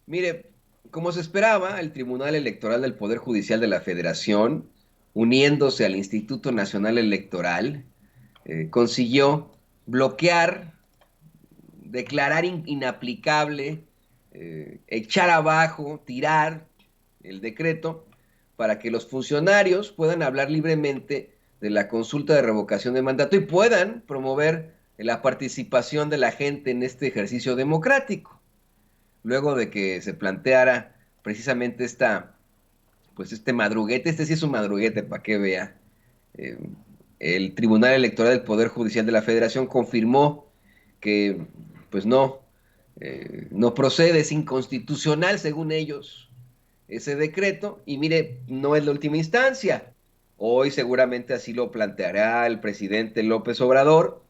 Mire, como se esperaba, el Tribunal Electoral del Poder Judicial de la Federación, uniéndose al Instituto Nacional Electoral, consiguió bloquear, declarar inaplicable, echar abajo, tirar el decreto para que los funcionarios puedan hablar libremente de la consulta de revocación de mandato y puedan promover la participación de la gente en este ejercicio democrático. Luego de que se planteara precisamente pues este madruguete, este sí es un madruguete para que vea, eh, el Tribunal Electoral del Poder Judicial de la Federación confirmó que, pues no procede, es inconstitucional según ellos ese decreto, y mire, no es la última instancia. Hoy seguramente así lo planteará el presidente López Obrador,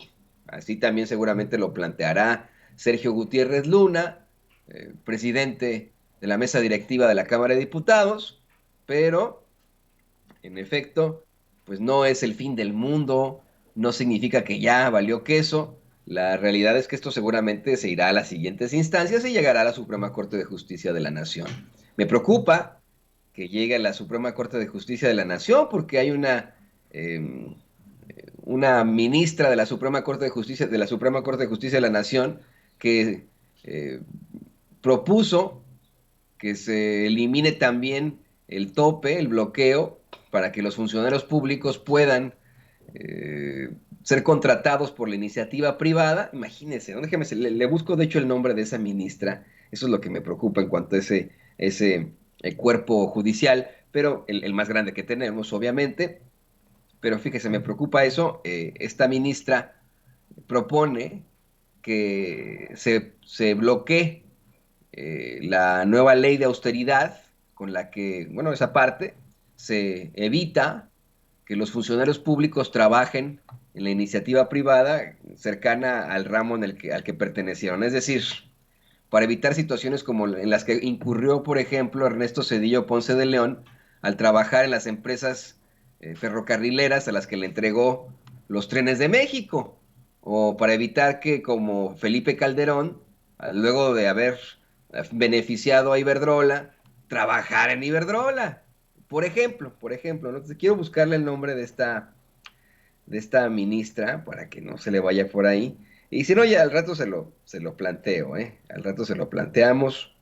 así también seguramente lo planteará Sergio Gutiérrez Luna, presidente de la mesa directiva de la Cámara de Diputados, pero en efecto, pues no es el fin del mundo, no significa que ya valió queso. La realidad es que esto seguramente se irá a las siguientes instancias y llegará a la Suprema Corte de Justicia de la Nación. Me preocupa que llegue a la Suprema Corte de Justicia de la Nación porque hay eh, una ministra de la Suprema Corte de Justicia de la Suprema Corte de Justicia de la Nación que eh, propuso que se elimine también el tope, el bloqueo, para que los funcionarios públicos puedan eh, ser contratados por la iniciativa privada. Imagínense, ¿no? Déjeme, le busco de hecho el nombre de esa ministra. Eso es lo que me preocupa en cuanto a ese cuerpo judicial, pero el más grande que tenemos, obviamente. Pero fíjese, me preocupa eso. Esta ministra propone que se bloquee la nueva ley de austeridad con la que, bueno, esa parte se evita que los funcionarios públicos trabajen en la iniciativa privada cercana al ramo al que pertenecieron. Es decir, para evitar situaciones como en las que incurrió, por ejemplo, Ernesto Zedillo Ponce de León al trabajar en las empresas ferrocarrileras a las que le entregó los trenes de México, o para evitar que, como Felipe Calderón, luego de haber beneficiado a Iberdrola, trabajara en Iberdrola. Por ejemplo, ¿no? Entonces, quiero buscarle el nombre de esta ministra para que no se le vaya por ahí. Y si no, ya al rato se lo planteo, ¿eh? Al rato se lo planteamos,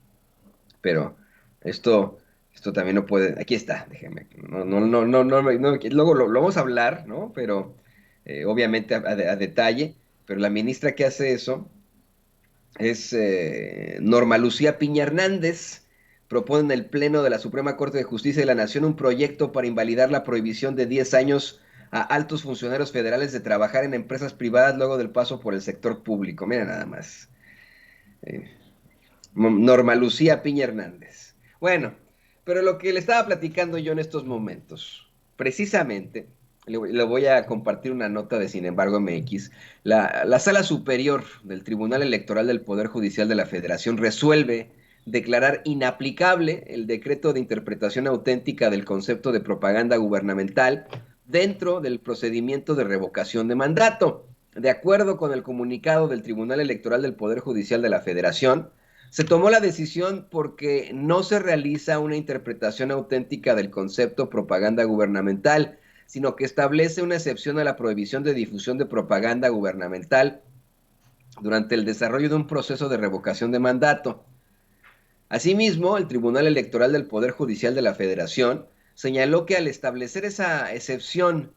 pero esto, esto también no puede. Aquí está, déjeme. Luego lo vamos a hablar, ¿no? Pero obviamente a detalle. Pero la ministra que hace eso es Norma Lucía Piña Hernández. Propone en el Pleno de la Suprema Corte de Justicia de la Nación un proyecto para invalidar la prohibición de 10 años a altos funcionarios federales de trabajar en empresas privadas luego del paso por el sector público. Mira nada más. Eh, Norma Lucía Piña Hernández. Bueno, pero lo que le estaba platicando yo en estos momentos, precisamente, le voy a compartir una nota de Sin embargo MX. La Sala Superior del Tribunal Electoral del Poder Judicial de la Federación resuelve declarar inaplicable el decreto de interpretación auténtica del concepto de propaganda gubernamental dentro del procedimiento de revocación de mandato. De acuerdo con el comunicado del Tribunal Electoral del Poder Judicial de la Federación, se tomó la decisión porque no se realiza una interpretación auténtica del concepto propaganda gubernamental, sino que establece una excepción a la prohibición de difusión de propaganda gubernamental durante el desarrollo de un proceso de revocación de mandato. Asimismo, el Tribunal Electoral del Poder Judicial de la Federación señaló que al establecer esa excepción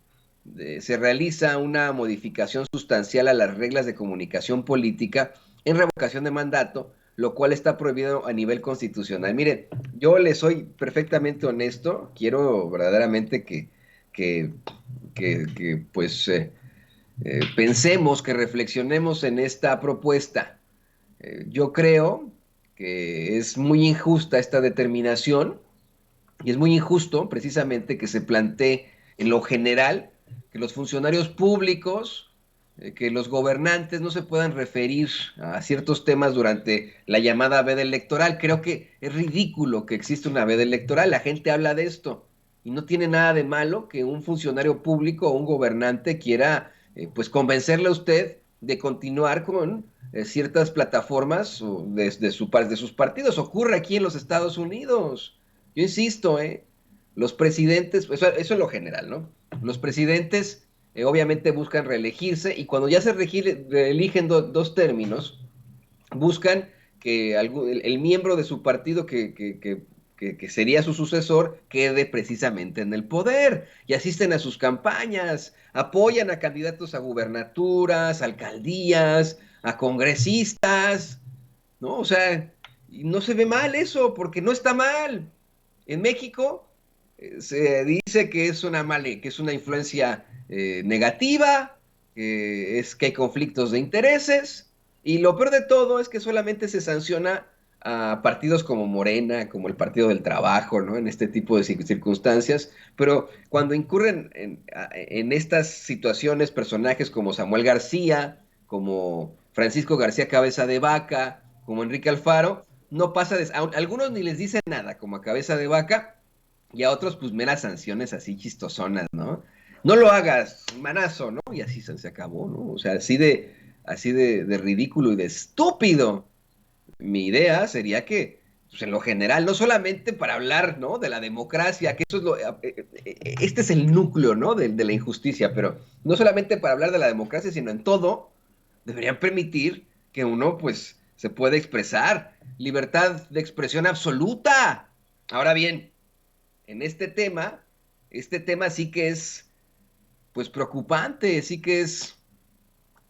se realiza una modificación sustancial a las reglas de comunicación política en revocación de mandato, lo cual está prohibido a nivel constitucional. Mire, yo le soy perfectamente honesto, quiero verdaderamente que, pues pensemos, que reflexionemos en esta propuesta. Yo creo que es muy injusta esta determinación y es muy injusto precisamente que se plantee en lo general que los funcionarios públicos, que los gobernantes no se puedan referir a ciertos temas durante la llamada veda electoral. Creo que es ridículo que exista una veda electoral. La gente habla de esto y no tiene nada de malo que un funcionario público o un gobernante quiera pues convencerle a usted de continuar con ciertas plataformas de sus partidos. Ocurre aquí en los Estados Unidos. Yo insisto, los presidentes, eso en lo general, ¿no? Los presidentes obviamente buscan reelegirse y cuando ya se reeligen dos términos, buscan que el miembro de su partido que sería su sucesor quede precisamente en el poder y asisten a sus campañas, apoyan a candidatos a gubernaturas, alcaldías, a congresistas, ¿no? O sea, y no se ve mal eso, porque no está mal. En México se dice que es que es una influencia negativa, que hay conflictos de intereses, y lo peor de todo es que solamente se sanciona a partidos como Morena, como el Partido del Trabajo, ¿no? En este tipo de circunstancias, pero cuando incurren en estas situaciones personajes como Samuel García, como Francisco García Cabeza de Vaca, como Enrique Alfaro, no pasa a algunos ni les dicen nada, como a Cabeza de Vaca, y a otros pues meras sanciones así chistosonas, ¿no? No lo hagas, manazo, ¿no? Y así se acabó, ¿no? O sea, así de ridículo y de estúpido. Mi idea sería que, pues en lo general, no solamente para hablar, ¿no? De la democracia, que eso es este es el núcleo, ¿no? De la injusticia, pero no solamente para hablar de la democracia, sino en todo, deberían permitir que uno, pues, se pueda expresar. Libertad de expresión absoluta. Ahora bien, en este tema sí que es, pues, preocupante, sí que es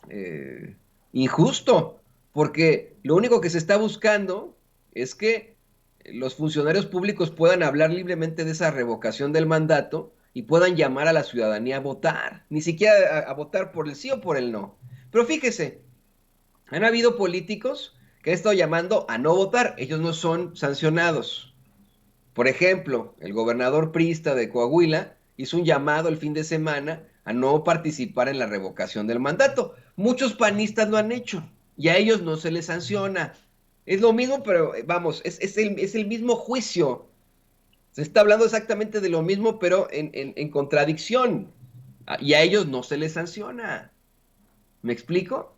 eh, injusto, porque lo único que se está buscando es que los funcionarios públicos puedan hablar libremente de esa revocación del mandato y puedan llamar a la ciudadanía a votar, ni siquiera a votar por el sí o por el no. Pero fíjese, han habido políticos que han estado llamando a no votar, ellos no son sancionados. Por ejemplo, el gobernador priista de Coahuila hizo un llamado el fin de semana a no participar en la revocación del mandato. Muchos panistas lo han hecho y a ellos no se les sanciona. Es lo mismo, pero vamos, es el mismo juicio. Se está hablando exactamente de lo mismo, pero en contradicción. Y a ellos no se les sanciona. ¿Me explico?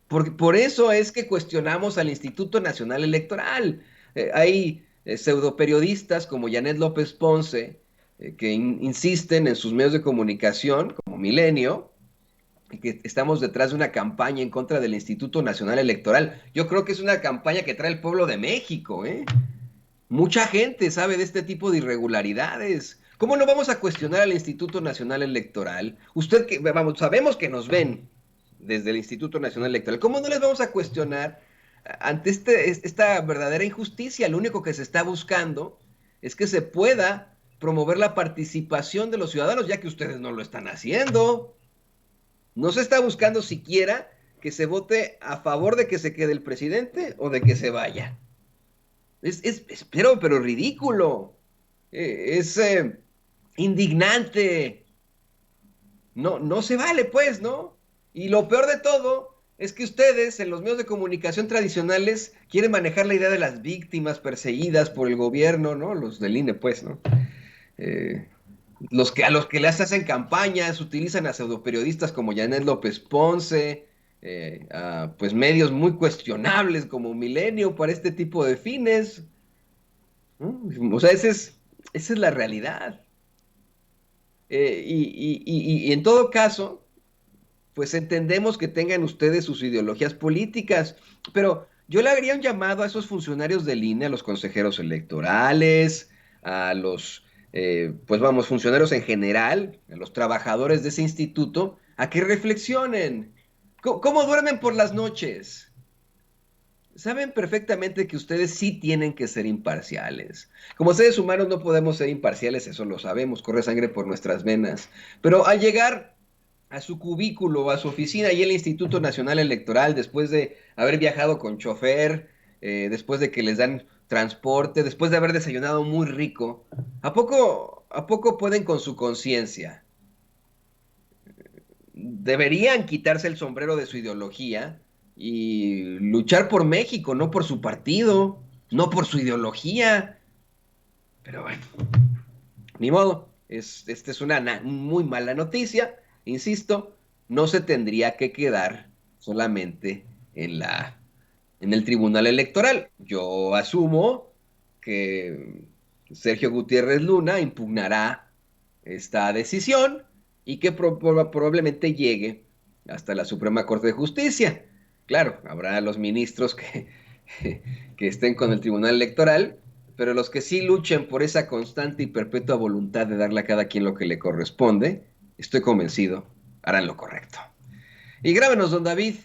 Por eso es que cuestionamos al Instituto Nacional Electoral. Hay pseudoperiodistas como Janet López Ponce que insisten en sus medios de comunicación, como Milenio, y que estamos detrás de una campaña en contra del Instituto Nacional Electoral. Yo creo que es una campaña que trae el pueblo de México, ¿eh? Mucha gente sabe de este tipo de irregularidades. ¿Cómo no vamos a cuestionar al Instituto Nacional Electoral? Usted que, vamos, sabemos que nos ven desde el Instituto Nacional Electoral. ¿Cómo no les vamos a cuestionar ante esta verdadera injusticia? Lo único que se está buscando es que se pueda promover la participación de los ciudadanos, ya que ustedes no lo están haciendo. No se está buscando siquiera que se vote a favor de que se quede el presidente o de que se vaya. Pero ridículo. Es indignante. No, no se vale, pues, ¿no? Y lo peor de todo es que ustedes en los medios de comunicación tradicionales quieren manejar la idea de las víctimas perseguidas por el gobierno, ¿no? Los del INE, pues, ¿no? Eh, a los que les hacen campañas utilizan a pseudoperiodistas como Janet López Ponce, a, pues medios muy cuestionables como Milenio para este tipo de fines. ¿No? O sea, esa es la realidad. Y en todo caso, pues entendemos que tengan ustedes sus ideologías políticas, pero yo le haría un llamado a esos funcionarios del INE, a los consejeros electorales, a los, pues vamos, funcionarios en general, a los trabajadores de ese instituto, a que reflexionen. ¿Cómo duermen por las noches? Saben perfectamente que ustedes sí tienen que ser imparciales. Como seres humanos no podemos ser imparciales, eso lo sabemos, corre sangre por nuestras venas. Pero al llegar a su cubículo, a su oficina y el Instituto Nacional Electoral, después de haber viajado con chofer, después de que les dan transporte, después de haber desayunado muy rico, a poco pueden con su conciencia? Deberían quitarse el sombrero de su ideología y luchar por México, no por su partido, no por su ideología. Pero bueno, ni modo. Esta es una muy mala noticia. Insisto, no se tendría que quedar solamente en en el Tribunal Electoral. Yo asumo que Sergio Gutiérrez Luna impugnará esta decisión y que probablemente llegue hasta la Suprema Corte de Justicia. Claro, habrá los ministros que estén con el Tribunal Electoral, pero los que sí luchen por esa constante y perpetua voluntad de darle a cada quien lo que le corresponde, estoy convencido, harán lo correcto. Y grábenos, don David,